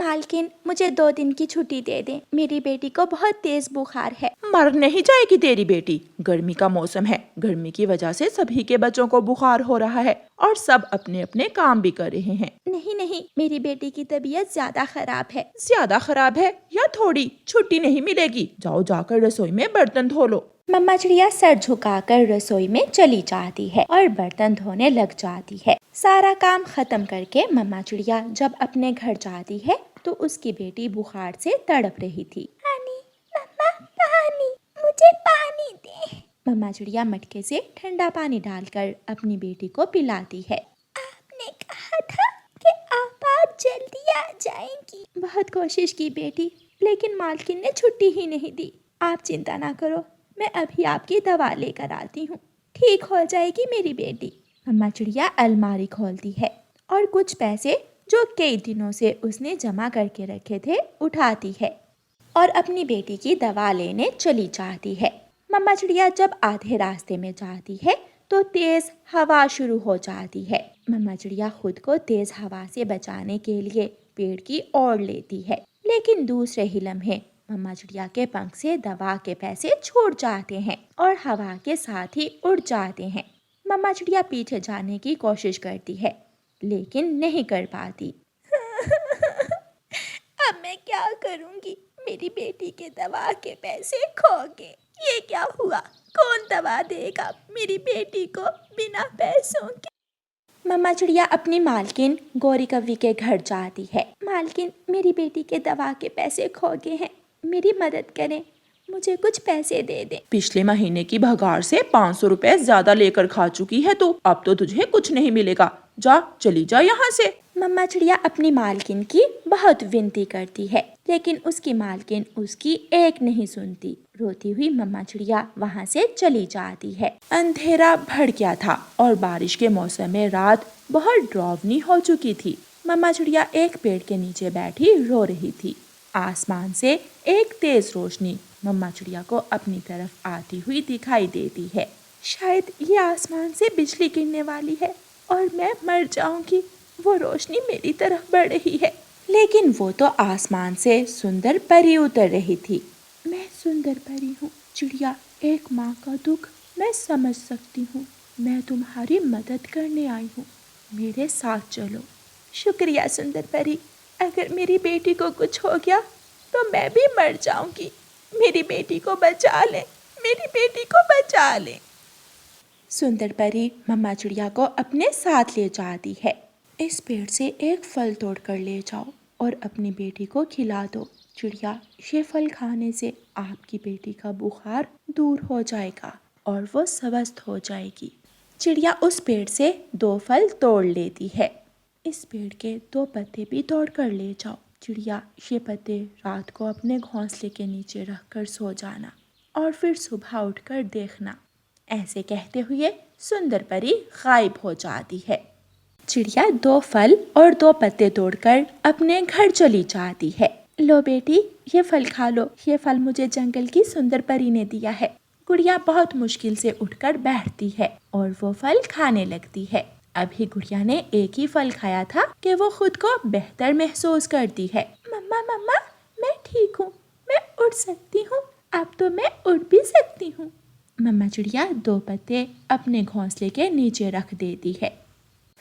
मालकिन, मुझे 2 दिन की छुट्टी दे दें। मेरी बेटी को बहुत तेज बुखार है। मर नहीं जाएगी तेरी बेटी। गर्मी का मौसम है, गर्मी की वजह से सभी के बच्चों को बुखार हो रहा है और सब अपने अपने काम भी कर रहे हैं। नहीं नहीं, मेरी बेटी की तबीयत ज्यादा खराब है। ज्यादा खराब है या थोड़ी? छुट्टी नहीं मिलेगी। जाओ जाकर रसोई में बर्तन धो लो। मम्मा चिड़िया सर झुकाकर रसोई में चली जाती है और बर्तन धोने लग जाती है। सारा काम खत्म करके मम्मा चिड़िया जब अपने घर जाती है तो उसकी बेटी बुखार से तड़प रही थी। पानी, मम्मा पानी, मुझे पानी दे। मम्मा चिड़िया मटके से ठंडा पानी डालकर अपनी बेटी को पिलाती है। आपने कहा था कि आप आज जल्दी आ जाएंगी। बहुत कोशिश की बेटी, लेकिन मालकिन ने छुट्टी ही नहीं दी। आप चिंता ना करो, मैं अभी आपकी दवा लेकर आती हूँ। ठीक हो जाएगी मेरी बेटी। मम्मा चिड़िया अलमारी खोलती है और कुछ पैसे जो कई दिनों से उसने जमा करके रखे थे उठाती है और अपनी बेटी की दवा लेने चली जाती है। मम्मा चिड़िया जब आधे रास्ते में जाती है तो तेज हवा शुरू हो जाती है। मम्मा चिड़िया खुद को तेज हवा से बचाने के लिए पेड़ की ओर लेती है, लेकिन दूसरे ही लम्हे मम्मा चिड़िया के पंख से दवा के पैसे छूट जाते हैं और हवा के साथ ही उड़ जाते हैं। मम्मा चिड़िया पीछे जाने की कोशिश करती है, लेकिन नहीं कर पाती। अब मैं क्या करूंगी? मेरी बेटी के दवा के पैसे खो गए। ये क्या हुआ? कौन दवा देगा मेरी बेटी को बिना पैसों के? मम्मा चिड़िया अपनी मालकिन गौरी कव्वी के घर जाती है। मालकिन, मेरी बेटी के दवा के पैसे खो गए हैं, मेरी मदद करें, मुझे कुछ पैसे दे दे। पिछले महीने की भगार से 500 रुपए ज्यादा लेकर खा चुकी है तू। अब तो तुझे कुछ नहीं मिलेगा। जा, चली जा यहाँ से। मम्मा चिड़िया अपनी मालकिन की बहुत विनती करती है, लेकिन उसकी मालकिन उसकी एक नहीं सुनती। रोती हुई मम्मा चिड़िया वहाँ से चली जाती है। अंधेरा बढ़ गया था और बारिश के मौसम में रात बहुत डरावनी हो चुकी थी। मम्मा चिड़िया एक पेड़ के नीचे बैठी रो रही थी। आसमान से एक तेज रोशनी मम्मा चिड़िया को अपनी तरफ आती हुई दिखाई देती है। शायद ये आसमान से बिजली गिरने वाली है और मैं मर जाऊंगी। वो रोशनी मेरी तरफ बढ़ रही है। लेकिन वो तो आसमान से सुंदर परी उतर रही थी। मैं सुंदर परी हूँ चिड़िया, एक माँ का दुख मैं समझ सकती हूँ। मैं तुम्हारी मदद करने आई हूँ, मेरे साथ चलो। शुक्रिया सुंदर परी, अगर मेरी बेटी को कुछ हो गया तो मैं भी मर जाऊंगी। मेरी बेटी को बचा ले, मेरी बेटी को बचा ले। सुंदर परी मम्मा चिड़िया को अपने साथ ले जाती है। इस पेड़ से एक फल तोड़ कर ले जाओ और अपनी बेटी को खिला दो। चिड़िया, ये फल खाने से आपकी बेटी का बुखार दूर हो जाएगा और वो स्वस्थ हो जाएगी। चिड़िया उस पेड़ से 2 फल तोड़ लेती है। इस पेड़ के 2 पत्ते भी तोड़ कर ले जाओ। चिड़िया, ये पत्ते रात को अपने घोंसले के नीचे रखकर सो जाना और फिर सुबह उठकर देखना। ऐसे कहते हुए सुंदर परी गायब हो जाती है। चिड़िया 2 फल और 2 पत्ते तोड़कर अपने घर चली जाती है। लो बेटी, ये फल खा लो, ये फल मुझे जंगल की सुंदर परी ने दिया है। गुड़िया बहुत मुश्किल से उठकर बैठती है और वो फल खाने लगती है। अभी गुड़िया ने एक ही फल खाया था कि वो खुद को बेहतर महसूस करती है। मम्मा मम्मा, मैं ठीक हूँ, मैं उड़ सकती हूँ, अब तो मैं उड़ भी सकती हूँ। मम्मा चिड़िया 2 पत्ते अपने घोंसले के नीचे रख देती है।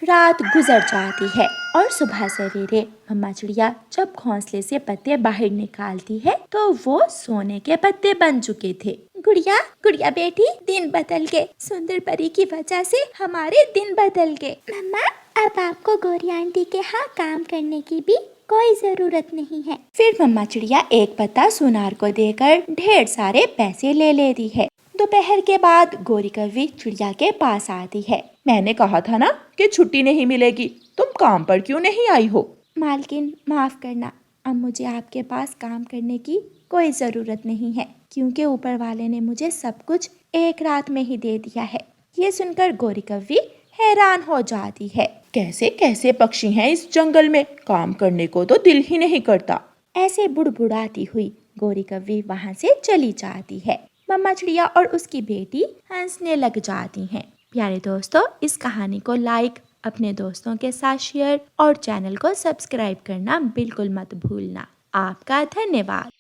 रात गुजर जाती है और सुबह सवेरे मम्मा चिड़िया जब घोंसले से पत्ते बाहर निकालती है तो वो सोने के पत्ते बन चुके थे। गुड़िया गुड़िया बेटी, दिन बदल गए। सुंदर परी की वजह से हमारे दिन बदल गए। मम्मा, अब आपको गौरी आंटी के यहाँ काम करने की भी कोई जरूरत नहीं है। फिर मम्मा चिड़िया एक पत्ता सुनार को देकर ढेर सारे पैसे ले लेती है। दोपहर के बाद गौरी कव्वी चिड़िया के पास आती है। मैंने कहा था ना कि छुट्टी नहीं मिलेगी, तुम काम पर क्यों नहीं आई हो? मालकिन, माफ करना, अब मुझे आपके पास काम करने की कोई ज़रूरत नहीं है, क्योंकि ऊपर वाले ने मुझे सब कुछ एक रात में ही दे दिया है। ये सुनकर गौरी कव्वी हैरान हो जाती है। कैसे कैसे पक्षी हैं इस जंगल में, काम करने को तो दिल ही नहीं करता। ऐसे बुड़बुड़ाती हुई गौरी कव्वी वहाँ से चली जाती है। मम्मा चिड़िया और उसकी बेटी हंसने लग जाती हैं। प्यारे दोस्तों, इस कहानी को लाइक अपने दोस्तों के साथ शेयर और चैनल को सब्सक्राइब करना बिल्कुल मत भूलना। आपका धन्यवाद।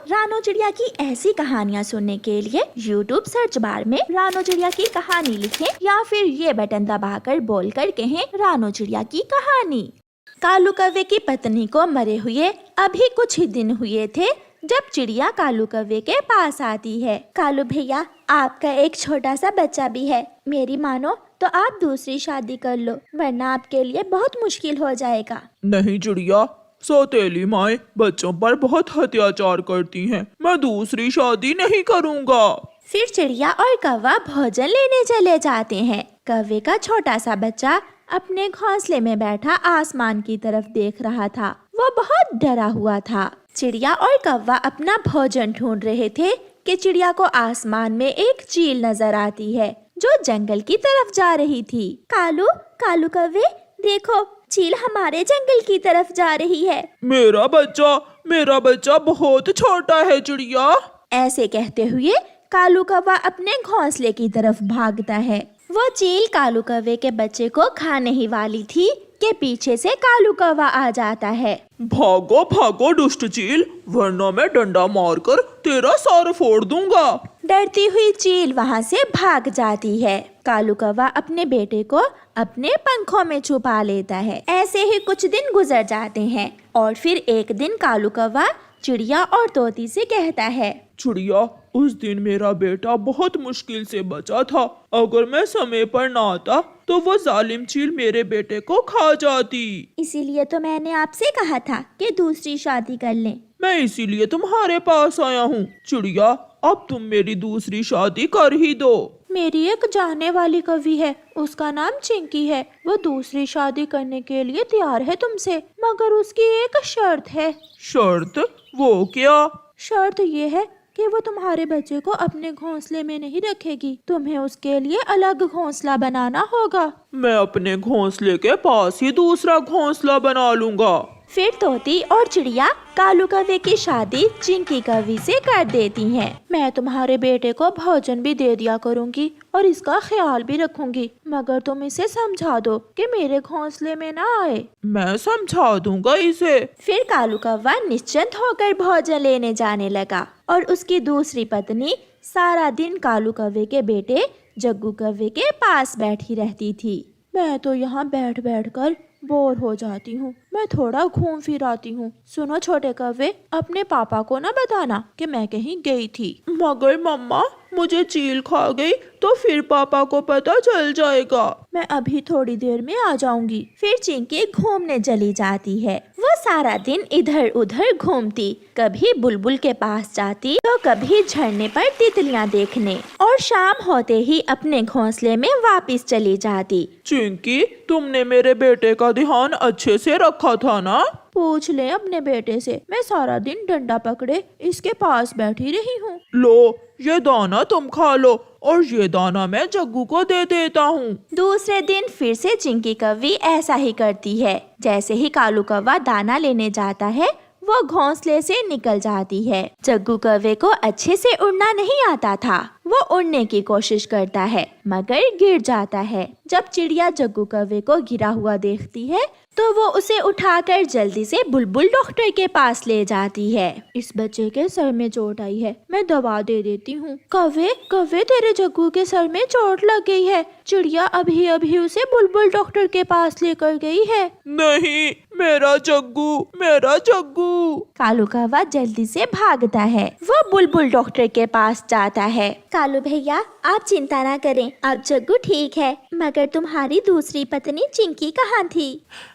रानो चिड़िया की ऐसी कहानियाँ सुनने के लिए YouTube सर्च बार में रानो चिड़िया की कहानी लिखें या फिर ये बटन दबाकर बोलकर कहें रानो चिड़िया की कहानी। कालू कौवे की पत्नी को मरे हुए अभी कुछ ही दिन हुए थे जब चिड़िया कालू कौवे के पास आती है। कालू भैया, आपका एक छोटा सा बच्चा भी है, मेरी मानो तो आप दूसरी शादी कर लो, वरना आपके लिए बहुत मुश्किल हो जाएगा। नहीं चिड़िया, सौतेली माएं बच्चों पर बहुत अत्याचार करती हैं। मैं दूसरी शादी नहीं करूँगा। फिर चिड़िया और कौवा भोजन लेने चले जाते हैं। कौवे का छोटा सा बच्चा अपने घोंसले में बैठा आसमान की तरफ देख रहा था। वो बहुत डरा हुआ था। चिड़िया और कौवा अपना भोजन ढूंढ रहे थे कि चिड़िया को आसमान में एक चील नजर आती है जो जंगल की तरफ जा रही थी। कालू कौवे, देखो, चील हमारे जंगल की तरफ जा रही है। मेरा बच्चा बहुत छोटा है चिड़िया। ऐसे कहते हुए कालू कौवा अपने घोंसले की तरफ भागता है। वो चील कालू कौवे के बच्चे को खाने ही वाली थी कि पीछे से कालू कौवा आ जाता है। भागो भागो दुष्ट चील, वरना मैं डंडा मारकर तेरा सर फोड़ दूंगा। डरती हुई चील वहाँ से भाग जाती है। कालू कौवा अपने बेटे को अपने पंखों में छुपा लेता है। ऐसे ही कुछ दिन गुजर जाते हैं और फिर एक दिन कालू कौवा चिड़िया और तोती से कहता है, चिड़िया, उस दिन मेरा बेटा बहुत मुश्किल से बचा था। अगर मैं समय पर ना आता तो वो जालिम चील मेरे बेटे को खा जाती। इसीलिए तो मैंने आपसे कहा था कि दूसरी शादी कर लें। मैं इसीलिए तुम्हारे पास आया हूँ। चिड़िया, अब तुम मेरी दूसरी शादी कर ही दो। मेरी एक जानने वाली कवि है, उसका नाम चिंकी है। वो दूसरी शादी करने के लिए तैयार है तुमसे, मगर उसकी एक शर्त है। शर्त? वो क्या? शर्त ये है कि वो तुम्हारे बच्चे को अपने घोंसले में नहीं रखेगी। तुम्हें उसके लिए अलग घोंसला बनाना होगा। मैं अपने घोंसले के पास ही दूसरा घोंसला बना लूंगा। फिर तोती और चिड़िया कालू कौवे की शादी चिंकी कौवी से कर देती हैं। मैं तुम्हारे बेटे को भोजन भी दे दिया करूंगी और इसका ख्याल भी रखूंगी, मगर तुम इसे समझा दो कि मेरे घोंसले में ना आए। मैं समझा दूंगा इसे। फिर कालू कौवा निश्चिंत होकर भोजन लेने जाने लगा और उसकी दूसरी पत्नी सारा दिन कालू कौवे के बेटे जग्गू कौवे के पास बैठी रहती थी। मैं तो यहाँ बैठ बैठ कर बोर हो जाती हूँ, मैं थोड़ा घूम फिर आती हूँ। सुनो छोटे कौवे, अपने पापा को ना बताना कि मैं कहीं गई थी। मगर मम्मा, मुझे चील खा गई तो फिर पापा को पता चल जाएगा। मैं अभी थोड़ी देर में आ जाऊंगी। फिर चिंकी घूमने चली जाती है। वो सारा दिन इधर उधर घूमती, कभी बुलबुल के पास जाती तो कभी झरने पर तितलियां देखने, और शाम होते ही अपने घोंसले में वापस चली जाती। चिंकी, तुमने मेरे बेटे का ध्यान अच्छे से रखा था ना? पूछ ले अपने बेटे से, मैं सारा दिन डंडा पकड़े इसके पास बैठी रही हूँ। लो, ये दाना तुम खा लो और ये दाना मैं जग्गू को दे देता हूँ। दूसरे दिन फिर से चिंकी कौवी ऐसा ही करती है। जैसे ही कालू कौवा दाना लेने जाता है, वो घोंसले से निकल जाती है। जग्गू कौवे को अच्छे से उड़ना नहीं आता था। वो उड़ने की कोशिश करता है मगर गिर जाता है। जब चिड़िया जग्गू कौवे को गिरा हुआ देखती है तो वो उसे उठाकर जल्दी से बुलबुल डॉक्टर के पास ले जाती है। इस बच्चे के सर में चोट आई है, मैं दवा दे देती हूँ। कौवे कौवे, तेरे जग्गू के सर में चोट लग गई है। चिड़िया अभी अभी उसे बुलबुल डॉक्टर के पास लेकर गई है। नहीं, मेरा जग्गू। कालू कौवा जल्दी से भागता है। वो बुलबुल डॉक्टर के पास जाता है। कालू भैया, आप चिंता ना करें, अब जग्गू ठीक है, मगर तुम्हारी दूसरी पत्नी चिंकी कहाँ थी?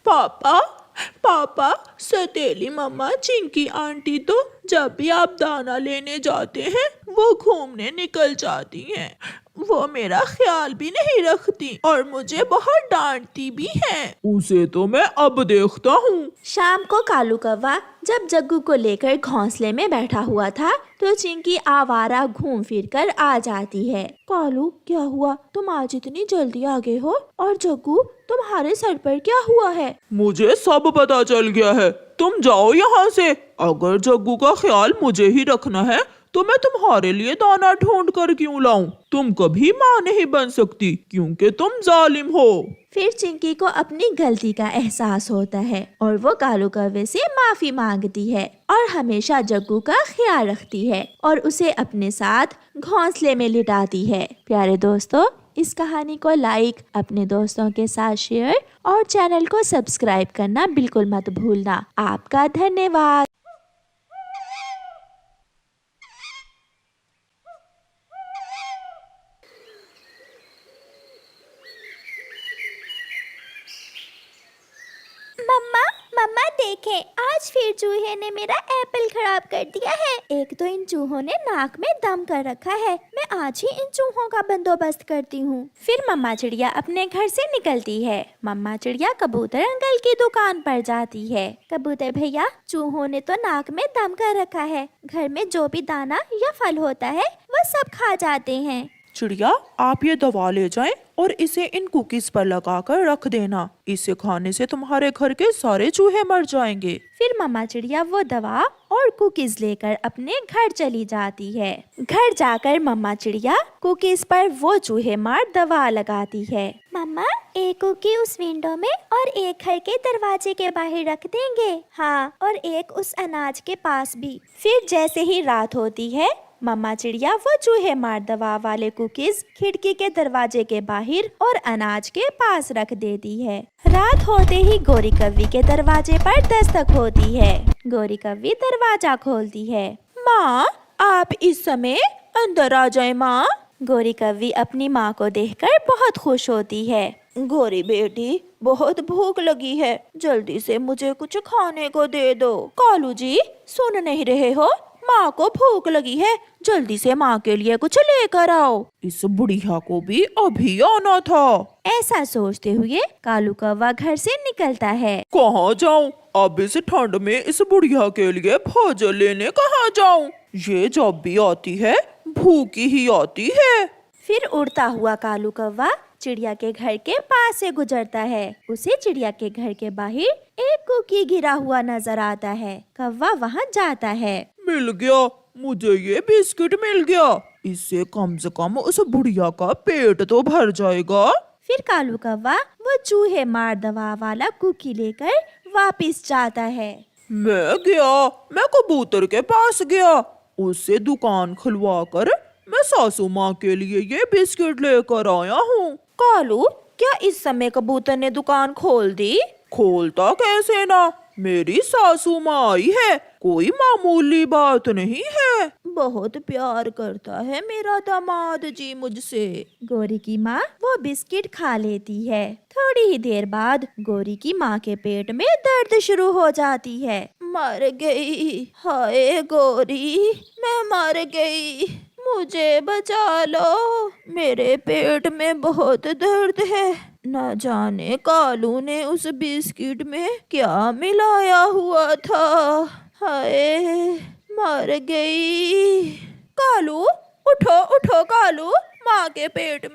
पापा, सौतेली मम्मा चिंकी आंटी तो जब भी आप दाना लेने जाते हैं वो घूमने निकल जाती हैं वो मेरा ख्याल भी नहीं रखती और मुझे बहुत डांटती भी है। उसे तो मैं अब देखता हूँ। शाम को कालू कौवा जब जग्गू को लेकर घोंसले में बैठा हुआ था तो चिंकी आवारा घूम फिर कर आ जाती है। कालू, क्या हुआ? तुम आज इतनी जल्दी आ गए हो? और जग्गू, तुम्हारे सर पर क्या हुआ है? मुझे सब पता चल गया है, तुम जाओ यहाँ से। अगर जग्गू का ख्याल मुझे ही रखना है तो मैं तुम्हारे लिए दाना ढूंढ कर क्यों लाऊं? तुम कभी माँ नहीं बन सकती क्योंकि तुम जालिम हो। फिर चिंकी को अपनी गलती का एहसास होता है और वो कालू कौवे से माफी मांगती है और हमेशा जग्गू का ख्याल रखती है और उसे अपने साथ घोंसले में लिटाती है। प्यारे दोस्तों, इस कहानी को लाइक, अपने दोस्तों के साथ शेयर और चैनल को सब्सक्राइब करना बिल्कुल मत भूलना। आपका धन्यवाद। मम्मा मम्मा देखें, आज फिर चूहे ने मेरा एप्पल खराब कर दिया है। एक तो इन चूहों ने नाक में दम कर रखा है। मैं आज ही इन चूहों का बंदोबस्त करती हूँ। फिर मम्मा चिड़िया अपने घर से निकलती है। मम्मा चिड़िया कबूतर अंकल की दुकान पर जाती है। कबूतर भैया, चूहों ने तो नाक में दम कर रखा है। घर में जो भी दाना या फल होता है वो सब खा जाते हैं। चिड़िया, आप ये दवा ले जाएं और इसे इन कुकीज पर लगाकर रख देना। इसे खाने से तुम्हारे घर के सारे चूहे मर जाएंगे। फिर मम्मा चिड़िया वो दवा और कुकीज लेकर अपने घर चली जाती है। घर जाकर मम्मा चिड़िया कुकीज पर वो चूहे मार दवा लगाती है। मम्मा, एक कुकी उस विंडो में और एक घर के दरवाजे के बाहर रख देंगे। हाँ, और एक उस अनाज के पास भी। फिर जैसे ही रात होती है, मम्मा चिड़िया वो चूहे मार दवा वाले कुकीज खिड़की के दरवाजे के बाहर और अनाज के पास रख देती है। रात होते ही गोरी कव्वी के दरवाजे पर दस्तक होती है। गोरी कव्वी दरवाजा खोलती है। माँ, आप इस समय अंदर आ जाएं माँ। गोरी कव्वी अपनी माँ को देखकर बहुत खुश होती है। गोरी बेटी, बहुत भूख लगी है, जल्दी से मुझे कुछ खाने को दे दो। कालू जी, सुन नहीं रहे हो? माँ को भूख लगी है, जल्दी से माँ के लिए कुछ लेकर आओ। इस बुढ़िया को भी अभी आना था। ऐसा सोचते हुए कालू कौवा घर से निकलता है। कहाँ जाऊँ? अब इस ठंड में इस बुढ़िया के लिए भोजन लेने कहाँ जाऊँ? ये जब भी आती है भूखी ही आती है। फिर उड़ता हुआ कालू कौवा चिड़िया के घर के पास से गुजरता है। उसे चिड़िया के घर के बाहर एक कुकी गिरा हुआ नजर आता है। कौवा वहाँ जाता है। मिल गया, मुझे ये बिस्किट मिल गया। इससे कम से कम उस बुढ़िया का पेट तो भर जाएगा। फिर कालू कौवा वो चूहे मार दवा वाला कुकी लेकर वापिस जाता है। मैं कबूतर के पास गया। उससे दुकान खुलवा कर मैं सासू माँ के लिए ये बिस्किट लेकर आया हूँ। कालू, क्या इस समय कबूतर ने दुकान खोल दी? खोलता कैसे ना, मेरी सासू माँ आई है, कोई मामूली बात नहीं है। बहुत प्यार करता है मेरा दामाद जी मुझसे। गोरी की माँ वो बिस्किट खा लेती है। थोड़ी ही देर बाद गोरी की माँ के पेट में दर्द शुरू हो जाती है। मर गई, हाय गोरी, मैं मर गई, मुझे बचा लो, मेरे पेट में बहुत दर्द है। न जाने कालू ने उस बिस्किट में क्या मिलाया हुआ था। हाय, मर गई। कालू, उठो उठो कालू, माँ के पेट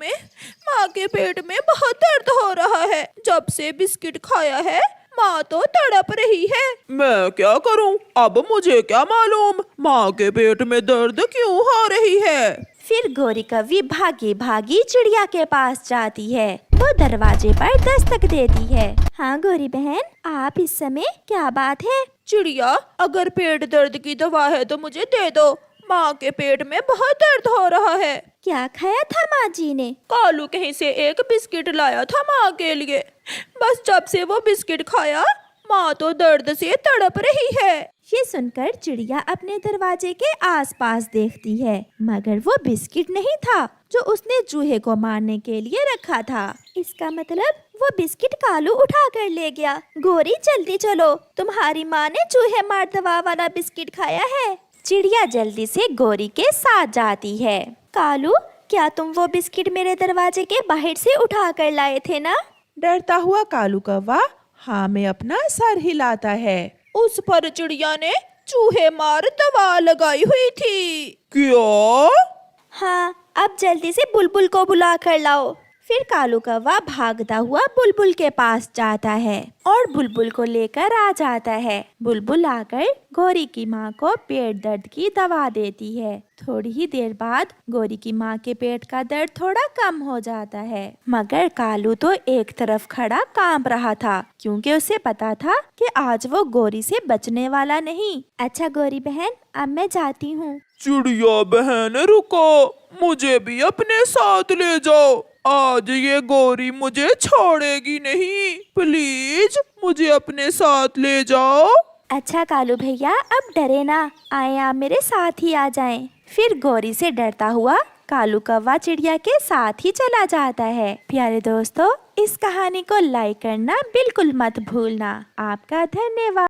में बहुत दर्द हो रहा है। जब से बिस्किट खाया है माँ तो तड़प रही है। मैं क्या करूं? अब मुझे क्या मालूम माँ के पेट में दर्द क्यों हो रही है। फिर गोरी कव्वी भागी भागी चिड़िया के पास जाती है। वो दरवाजे पर दस्तक देती है। हाँ गोरी बहन, आप इस समय, क्या बात है? चिड़िया, अगर पेट दर्द की दवा है तो मुझे दे दो। माँ के पेट में बहुत दर्द हो रहा है। क्या खाया था माँ जी ने? कालू कहीं से एक बिस्किट लाया था माँ के लिए। बस जब से वो बिस्किट खाया माँ तो दर्द से तड़प रही है। ये सुनकर चिड़िया अपने दरवाजे के आसपास देखती है, मगर वो बिस्किट नहीं था जो उसने चूहे को मारने के लिए रखा था। इसका मतलब वो बिस्किट कालू उठा कर ले गया। गोरी, जल्दी चलो, तुम्हारी माँ ने चूहे मार दवा वाला बिस्किट खाया है। चिड़िया जल्दी से गोरी के साथ जाती है। कालू, क्या तुम वो बिस्किट मेरे दरवाजे के बाहर से उठा कर लाए थे ना? डरता हुआ कालू कौवा हाँ में अपना सर हिलाता है। उस पर चिड़िया ने चूहे मार दवा लगाई हुई थी। क्या? हाँ, अब जल्दी से बुलबुल को बुला कर लाओ। फिर कालू कौवा भागता हुआ बुलबुल के पास जाता है और बुलबुल को लेकर आ जाता है। बुलबुल आकर गौरी की माँ को पेट दर्द की दवा देती है। थोड़ी ही देर बाद गौरी की माँ के पेट का दर्द थोड़ा कम हो जाता है, मगर कालू तो एक तरफ खड़ा कांप रहा था क्योंकि उसे पता था कि आज वो गौरी से बचने वाला नहीं। अच्छा गौरी बहन, अब मैं जाती हूँ। चिड़िया बहन रुको, मुझे भी अपने साथ ले जाओ। आज ये गौरी मुझे छोड़ेगी नहीं, प्लीज मुझे अपने साथ ले जाओ। अच्छा कालू भैया, अब डरे ना, आए आप मेरे साथ ही आ जाएं। फिर गौरी से डरता हुआ कालू कौवा चिड़िया के साथ ही चला जाता है। प्यारे दोस्तों, इस कहानी को लाइक करना बिल्कुल मत भूलना। आपका धन्यवाद।